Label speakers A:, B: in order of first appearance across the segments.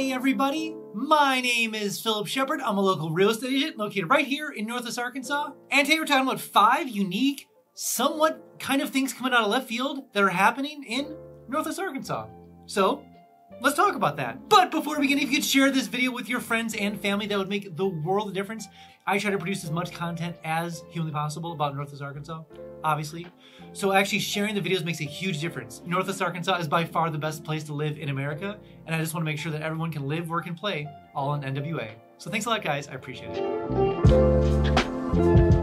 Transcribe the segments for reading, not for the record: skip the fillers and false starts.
A: Hey everybody, my name is Phillip Shepard. I'm a local real estate agent located right here in Northwest Arkansas. And today we're talking about 5 unique, somewhat kind of things coming out of left field that are happening in Northwest Arkansas. So let's talk about that. But before we begin, if you could share this video with your friends and family, that would make the world of difference. I try to produce as much content as humanly possible about Northwest Arkansas, obviously. So actually sharing the videos makes a huge difference. Northwest Arkansas is by far the best place to live in America, and I just want to make sure that everyone can live, work, and play all in NWA. So thanks a lot, guys. I appreciate it.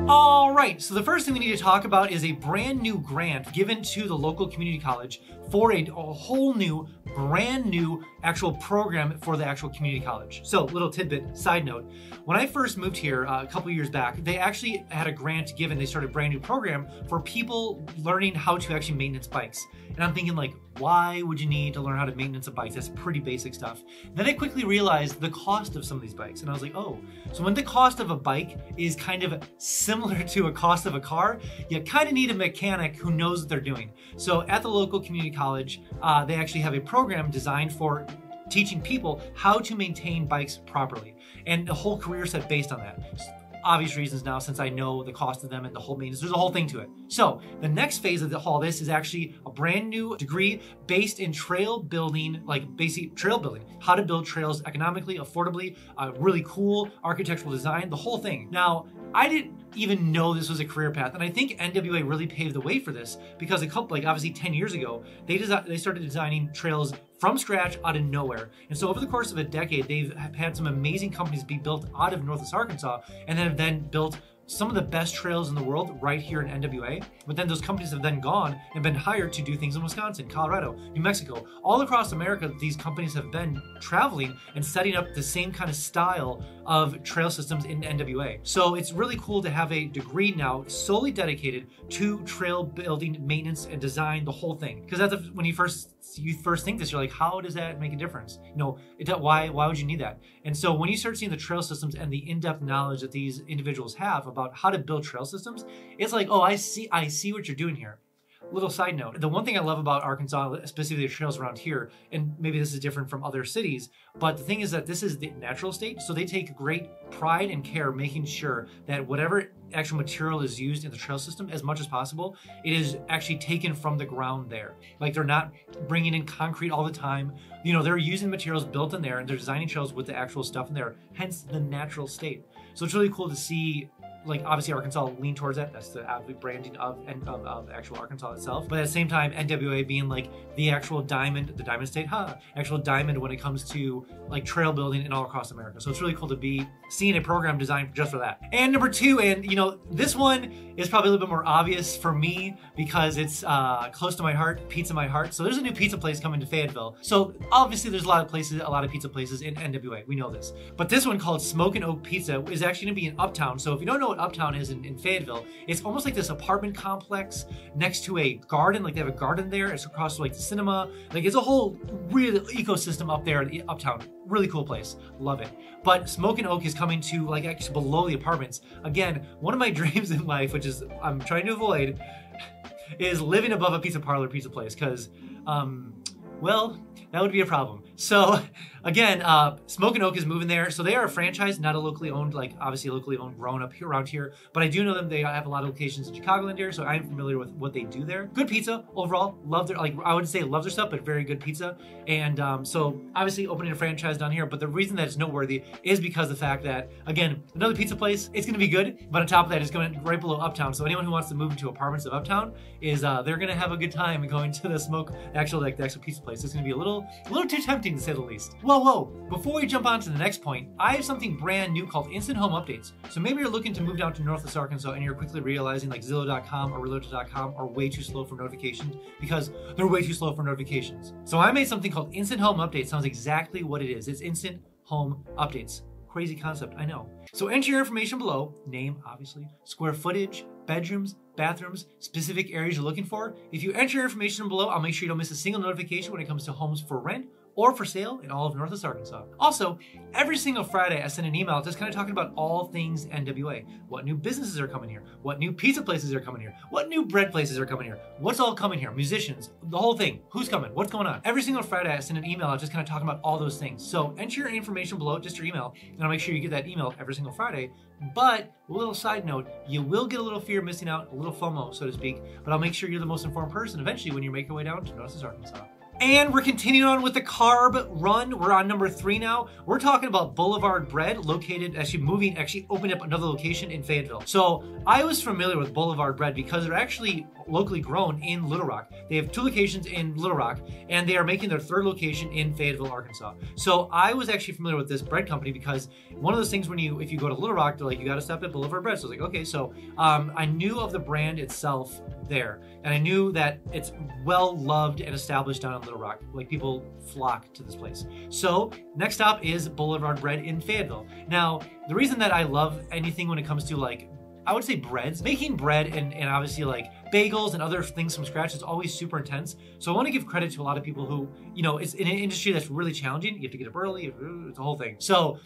A: All right, so the first thing we need to talk about is a brand new grant given to the local community college for a whole new, brand new actual program for the actual community college. So, little tidbit, side note, when I first moved here a couple years back, they actually had a grant given. They started a brand new program for people learning how to actually maintenance bikes. And I'm thinking like, why would you need to learn how to maintenance a bike? That's pretty basic stuff. Then I quickly realized the cost of some of these bikes. And I was like, oh, so when the cost of a bike is kind of similar to a cost of a car, you kind of need a mechanic who knows what they're doing. So at the local community college, they actually have a program designed for teaching people how to maintain bikes properly. And the whole career set based on that. Obvious reasons now, since I know the cost of them and the whole maintenance, there's a whole thing to it. So the next phase of all this is actually a brand new degree based in trail building, like basic trail building, how to build trails economically, affordably, really cool architectural design, the whole thing. Now, I didn't even know this was a career path, and I think NWA really paved the way for this because obviously 10 years ago, they started designing trails from scratch out of nowhere. And so over the course of a decade, they've had some amazing companies be built out of Northwest Arkansas and then built some of the best trails in the world right here in NWA. But then those companies have then gone and been hired to do things in Wisconsin, Colorado, New Mexico. All across America, these companies have been traveling and setting up the same kind of style of trail systems in NWA. So it's really cool to have a degree now solely dedicated to trail building, maintenance, and design, the whole thing. Because when you first think this, you're like, how does that make a difference? You know, why would you need that? And so when you start seeing the trail systems and the in-depth knowledge that these individuals have about how to build trail systems, it's like, oh, I see what you're doing here. Little side note, the one thing I love about Arkansas, specifically the trails around here, and maybe this is different from other cities, but the thing is that this is the natural state, so they take great pride and care making sure that whatever actual material is used in the trail system, as much as possible, it is actually taken from the ground there. Like, they're not bringing in concrete all the time. You know, they're using materials built in there, and they're designing trails with the actual stuff in there, hence the natural state. So it's really cool to see, like, obviously Arkansas lean towards that. That's the branding of actual Arkansas itself. But at the same time, NWA being like the actual diamond, the diamond state, actual diamond when it comes to like trail building and all across America. So it's really cool to be seeing a program designed just for that. And number 2, and you know, this one is probably a little bit more obvious for me because it's close to my heart, pizza my heart. So there's a new pizza place coming to Fayetteville. So obviously there's a lot of pizza places in NWA. We know this. But this one called Smoke & Oak Pizza is actually gonna be in Uptown. So if you don't know what Uptown is in Fayetteville, it's almost like this apartment complex next to a garden. Like, they have a garden there. It's across like the cinema. Like, it's a whole real ecosystem up there in Uptown. Really cool place. Love it. But Smoke & Oak is coming to like actually below the apartments. Again, one of my dreams in life, which is I'm trying to avoid, is living above a pizza parlor, pizza place, because well, that would be a problem. So again, Smoke & Oak is moving there. So they are a franchise, not a locally owned, like obviously locally owned, grown up here around here. But I do know them. They have a lot of locations in Chicagoland here, so I'm familiar with what they do there. Good pizza overall. Love their, like, I would say love their stuff, but very good pizza. And so obviously opening a franchise down here. But the reason that it's noteworthy is because of the fact that, again, another pizza place, it's going to be good. But on top of that, it's going right below Uptown. So anyone who wants to move into apartments of Uptown is they're going to have a good time going to the actual pizza place. It's going to be a little too tempting, to say the least. Whoa, before we jump on to the next point, I have something brand new called Instant Home Updates. So maybe you're looking to move down to Northwest Arkansas and you're quickly realizing like Zillow.com or Realtor.com are way too slow for notifications because they're way too slow for notifications. So I made something called Instant Home Updates. Sounds exactly what it is. It's Instant Home Updates. Crazy concept, I know. So enter your information below, name, obviously, square footage, bedrooms, bathrooms, specific areas you're looking for. If you enter your information below, I'll make sure you don't miss a single notification when it comes to homes for rent or for sale in all of Northwest Arkansas. Also, every single Friday I send an email just kind of talking about all things NWA. What new businesses are coming here? What new pizza places are coming here? What new bread places are coming here? What's all coming here? Musicians, the whole thing. Who's coming? What's going on? Every single Friday I send an email just kind of talking about all those things. So enter your information below, just your email, and I'll make sure you get that email every single Friday. But a little side note, you will get a little fear of missing out, a little FOMO, so to speak, but I'll make sure you're the most informed person eventually when you make your way down to Northwest Arkansas. And we're continuing on with the carb run. We're on number 3 now. We're talking about Boulevard Bread, located, opening up another location in Fayetteville. So I was familiar with Boulevard Bread because they're actually locally grown in Little Rock. They have 2 locations in Little Rock, and they are making their 3rd location in Fayetteville, Arkansas. So I was actually familiar with this bread company because one of those things if you go to Little Rock, they're like, you gotta stop at Boulevard Bread. So I was like, okay, so I knew of the brand itself there, and I knew that it's well loved and established down in Little Rock. Like, people flock to this place. So next stop is Boulevard Bread in Fayetteville. Now, the reason that I love anything when it comes to, like, I would say breads, making bread and obviously like bagels and other things from scratch is always super intense. So I want to give credit to a lot of people who, you know, it's in an industry that's really challenging. You have to get up early, it's a whole thing. So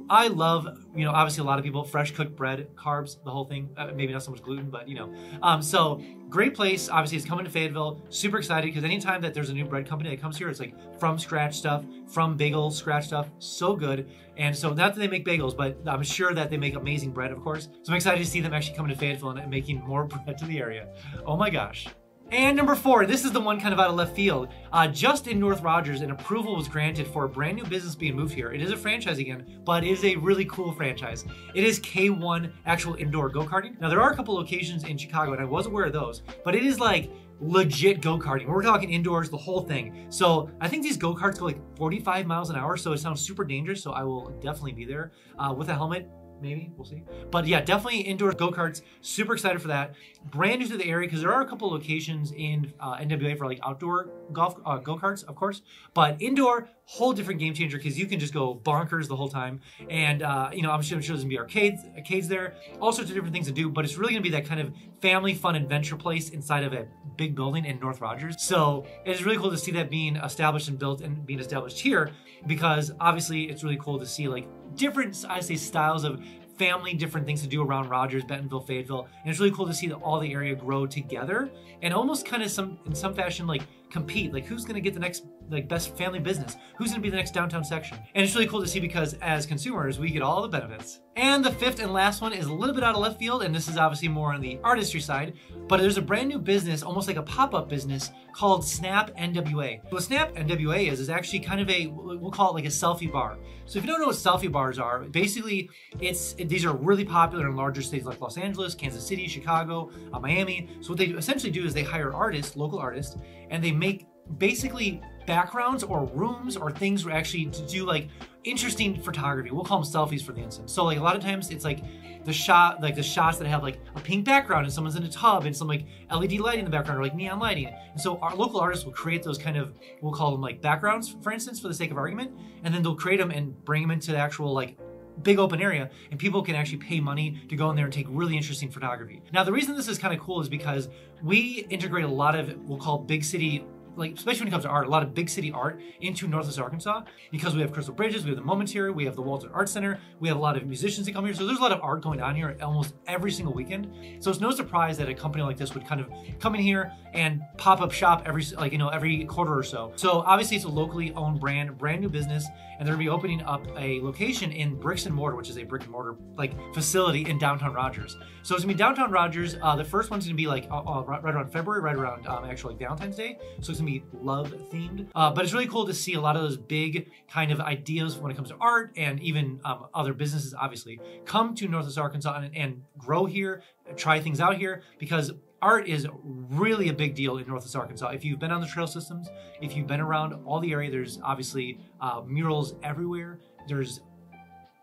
A: I love, you know, obviously a lot of people, fresh cooked bread, carbs, the whole thing. Maybe not so much gluten, but you know. So great place. Obviously, it's coming to Fayetteville. Super excited because anytime that there's a new bread company that comes here, it's like from scratch stuff, from bagel scratch stuff. So good. And so not that they make bagels, but I'm sure that they make amazing bread, of course. So I'm excited to see them actually coming to Fayetteville and making more bread to the area. Oh my gosh. And number 4, this is the one kind of out of left field. Just in North Rogers, an approval was granted for a brand new business being moved here. It is a franchise again, but it is a really cool franchise. It is K1 actual indoor go-karting. Now, there are a couple locations in Chicago, and I was aware of those, but it is like legit go-karting. We're talking indoors, the whole thing. So I think these go-karts go like 45 miles an hour, so it sounds super dangerous, so I will definitely be there with a helmet. Maybe, we'll see. But yeah, definitely indoor go-karts. Super excited for that. Brand new to the area because there are a couple locations in NWA for like outdoor golf go-karts, of course. But indoor, whole different game changer because you can just go bonkers the whole time. And you know, I'm sure there's gonna be arcades there, all sorts of different things to do. But it's really gonna be that kind of family fun adventure place inside of a big building in North Rogers. So it's really cool to see that being established and built and being established here because obviously it's really cool to see like different, I say, styles of family, different things to do around Rogers, Bentonville, Fayetteville. And it's really cool to see that all the area grow together and almost kind of in some fashion, like compete, like who's going to get the next like best family business, who's going to be the next downtown section. And it's really cool to see because as consumers, we get all the benefits. And the 5th and last one is a little bit out of left field, and this is obviously more on the artistry side, but there's a brand new business, almost like a pop-up business called Snap NWA. What Snap NWA is actually kind of we'll call it like a selfie bar. So if you don't know what selfie bars are, basically these are really popular in larger cities like Los Angeles, Kansas City, Chicago, Miami. So what they essentially do is they hire artists, local artists, and they make basically backgrounds or rooms or things where actually to do like interesting photography. We'll call them selfies for the instance. So like a lot of times it's like the shots that have like a pink background and someone's in a tub and some like LED lighting in the background or like neon lighting. And so our local artists will create those kind of, we'll call them like backgrounds, for instance, for the sake of argument, and then they'll create them and bring them into the actual like big open area, and people can actually pay money to go in there and take really interesting photography. Now, the reason this is kind of cool is because we integrate a lot of, we'll call big city, like especially when it comes to art, a lot of big city art into Northwest Arkansas because we have Crystal Bridges, we have the Momentary, we have the Walton Art Center, we have a lot of musicians that come here. So there's a lot of art going on here almost every single weekend. So it's no surprise that a company like this would kind of come in here and pop up shop every quarter or so. So obviously it's a locally owned brand new business, and they're gonna be opening up a location in Bricks and Mortar, which is a brick and mortar like facility in downtown Rogers. So it's gonna be downtown Rogers. The first one's gonna be like right around February, right around actually like Valentine's Day. So it's gonna be love themed. But it's really cool to see a lot of those big kind of ideas when it comes to art and even other businesses obviously come to Northwest Arkansas and grow here, try things out here, because art is really a big deal in Northwest Arkansas. If you've been on the trail systems, if you've been around all the area, there's obviously murals everywhere. There's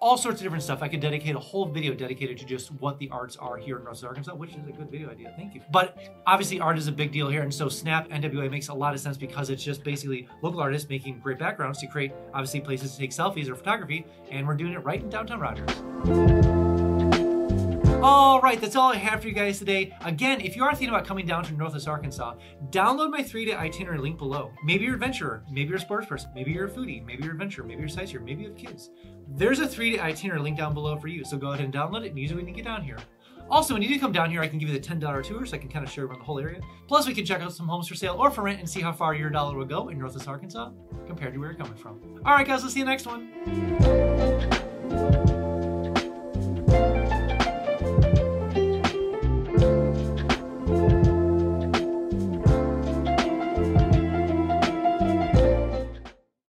A: all sorts of different stuff. I could dedicate a whole video dedicated to just what the arts are here in Northwest Arkansas, which is a good video idea, thank you. But obviously art is a big deal here, and so Snap NWA makes a lot of sense because it's just basically local artists making great backgrounds to create obviously places to take selfies or photography, and we're doing it right in downtown Rogers. All right, that's all I have for you guys today. Again, if you are thinking about coming down to Northwest Arkansas, download my 3-day itinerary link below. Maybe you're an adventurer, maybe you're a sports person, maybe you're a foodie, maybe you're an adventurer, maybe you're a sightseer, maybe you have kids. There's a 3-day itinerary link down below for you, so go ahead and download it and use it when you get down here. Also, when you do come down here, I can give you the $10 tour so I can kind of show you around the whole area. Plus, we can check out some homes for sale or for rent and see how far your dollar will go in Northwest Arkansas compared to where you're coming from. All right, guys, we'll see you next one.